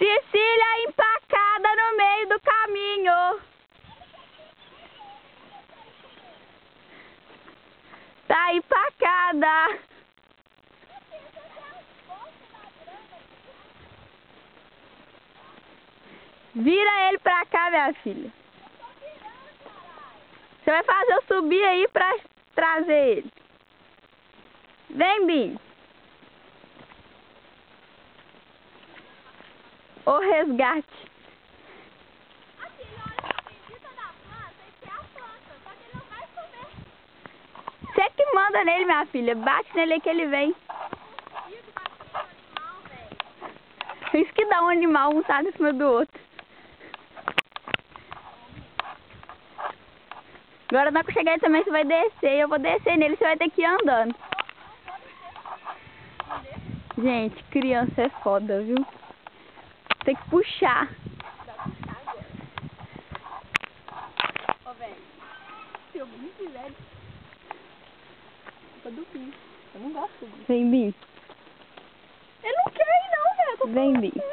Cecília empacada no meio do caminho. Tá empacada. Vira ele pra cá, minha filha. Você vai fazer eu subir aí pra trazer ele. Vem, Binho. O resgate. Aqui, olha, visita da planta, esse é a planta, só que ele não vai comer. Você que manda nele, minha filha. Bate nele aí que ele vem. Eu consigo bater no animal, velho. Isso que dá um animal um tá em cima do outro. Agora na hora que eu chegar ele também você vai descer. Eu vou descer nele, você vai ter que ir andando. Gente, criança é foda, viu? Tem que puxar. Ó, velho. Seu bicho, velho. Pra dormir. Eu não gosto disso. Vem, Binho. Ele não quer ir, não, velho. Vem, Binho.